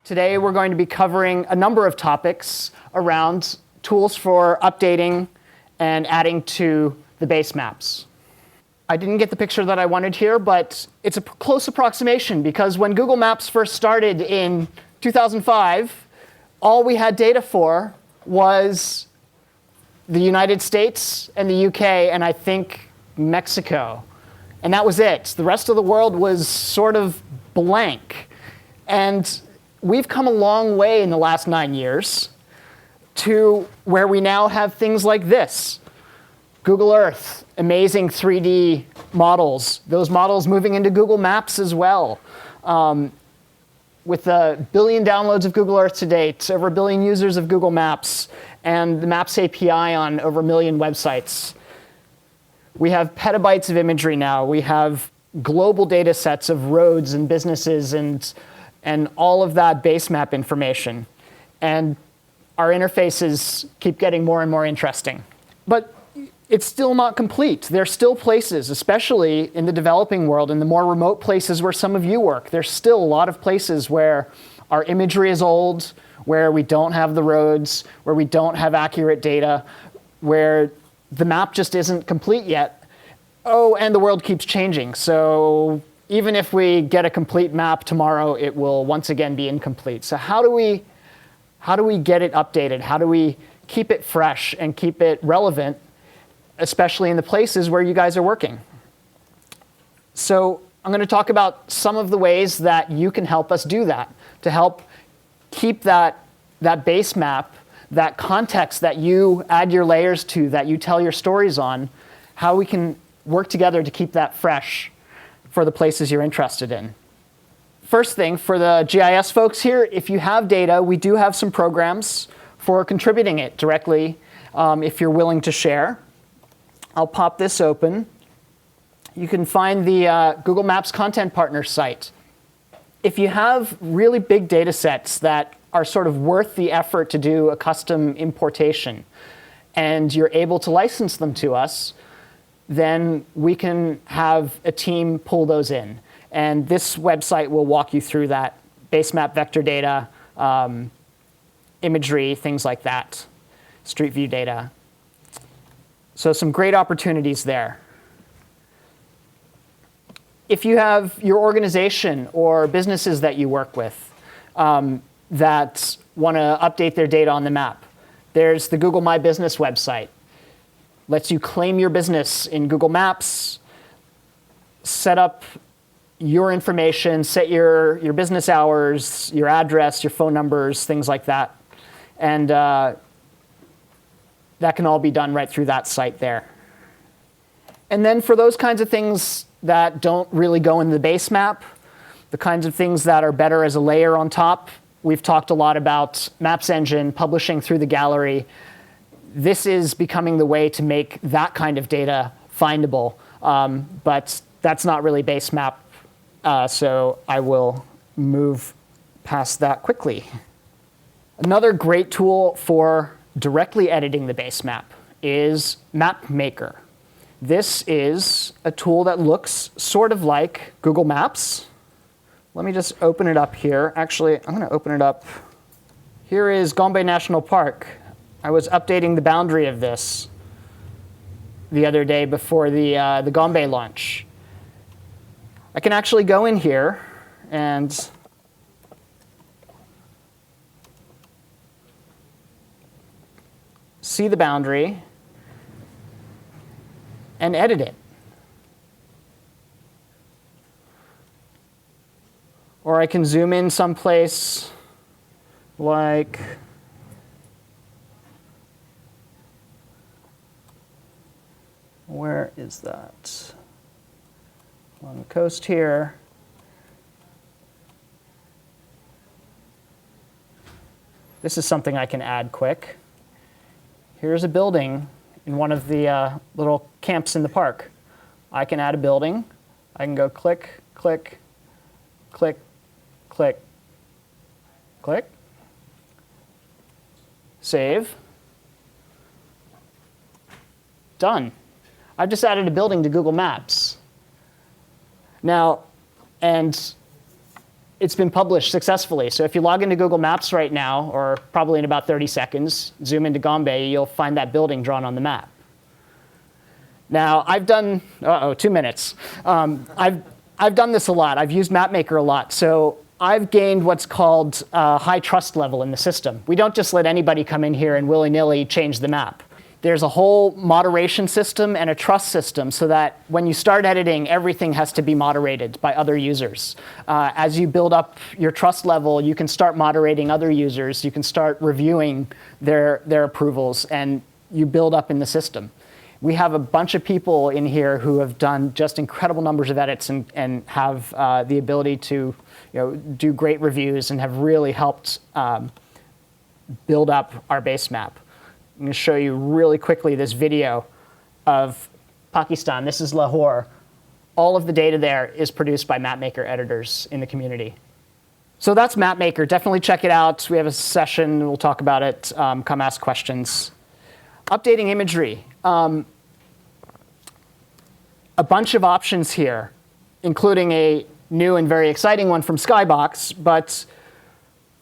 Today we're going to be covering a number of topics around tools for updating and adding to the base maps. I didn't get the picture that I wanted here, but it's a close approximation because when Google Maps first started in 2005, all we had data for was the United States and the UK and I think Mexico. And that was it. The rest of the world was sort of blank. And we've come a long way in the last 9 years to where we now have things like this. Google Earth, amazing 3D models. Those models moving into Google Maps as well. With a billion downloads of Google Earth to date, over 1 billion users of Google Maps, and the Maps API on over 1 million websites. We have petabytes of imagery now. We have global data sets of roads and businesses and all of that base map information. And our interfaces keep getting more and more interesting. But it's still not complete. There's still places, especially in the developing world, in the more remote places where some of you work. There's still a lot of places where our imagery is old, where we don't have the roads, where we don't have accurate data, where the map just isn't complete yet. Oh, and the world keeps changing. So even if we get a complete map tomorrow, it will once again be incomplete. So how do we get it updated? How do we keep it fresh and keep it relevant, especially in the places where you guys are working? So I'm going to talk about some of the ways that you can help us do that, to help keep that base map, that context that you add your layers to, that you tell your stories on, how we can work together to keep that fresh for the places you're interested in. First thing, for the GIS folks here, if you have data, we do have some programs for contributing it directly if you're willing to share. I'll pop this open. You can find the Google Maps Content Partners site. If you have really big data sets that are sort of worth the effort to do a custom importation, and you're able to license them to us, then we can have a team pull those in. And this website will walk you through that. Base map vector data, imagery, things like that, street view data. So some great opportunities there. If you have your organization or businesses that you work with that want to update their data on the map, there's the Google My Business website. Lets you claim your business in Google Maps, set up your information, set your business hours, your address, your phone numbers, things like that. And that can all be done right through that site there. And then for those kinds of things that don't really go in the base map, the kinds of things that are better as a layer on top, we've talked a lot about Maps Engine, publishing through the gallery. This is becoming the way to make that kind of data findable, but that's not really base map, so I will move past that quickly. Another great tool for directly editing the base map is Map Maker. This is a tool that looks sort of like Google Maps. Let me just open it up here. Actually, I'm going to open it up. Here is Gombe National Park. I was updating the boundary of this the other day before the Gombe launch. I can actually go in here and see the boundary and edit it. Or I can zoom in someplace like where is that? On the coast here. This is something I can add quick. Here's a building in one of the little camps in the park. I can add a building. I can go click, click, click, click, click. Save. Done. I've just added a building to Google Maps. Now, and it's been published successfully. So if you log into Google Maps right now, or probably in about 30 seconds, zoom into Gombe, you'll find that building drawn on the map. Now, I've done, 2 minutes. I've done this a lot. I've used MapMaker a lot. So I've gained what's called a high trust level in the system. We don't just let anybody come in here and willy-nilly change the map. There's a whole moderation system and a trust system so that when you start editing, everything has to be moderated by other users. As you build up your trust level, you can start moderating other users. You can start reviewing their approvals, and you build up in the system. We have a bunch of people in here who have done just incredible numbers of edits and have the ability to do great reviews and have really helped build up our base map. I'm going to show you really quickly this video of Pakistan. This is Lahore. All of the data there is produced by MapMaker editors in the community. So that's MapMaker. Definitely check it out. We have a session. We'll talk about it. Come ask questions. Updating imagery. A bunch of options here, including a new and very exciting one from Skybox. But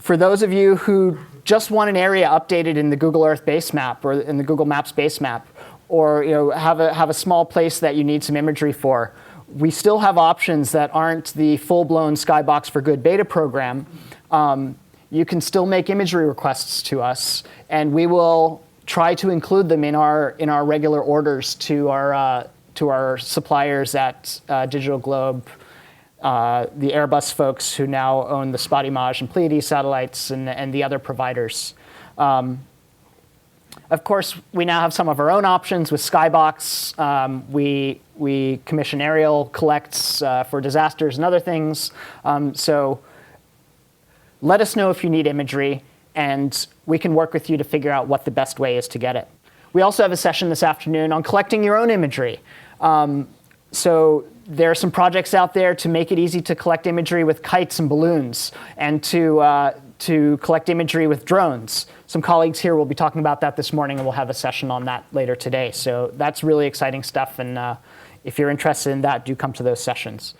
for those of you who just want an area updated in the Google Earth base map or in the Google Maps base map, or have a small place that you need some imagery for, we still have options that aren't the full-blown Skybox for Good beta program. You can still make imagery requests to us, and we will try to include them in our regular orders to our suppliers at Digital Globe, the Airbus folks who now own the SpotImage and Pleiades satellites, and the other providers. Of course, we now have some of our own options with Skybox. We commission aerial collects for disasters and other things. So let us know if you need imagery, and we can work with you to figure out what the best way is to get it. We also have a session this afternoon on collecting your own imagery. So there are some projects out there to make it easy to collect imagery with kites and balloons, and to collect imagery with drones. Some colleagues here will be talking about that this morning, and we'll have a session on that later today. So that's really exciting stuff, and if you're interested in that, do come to those sessions.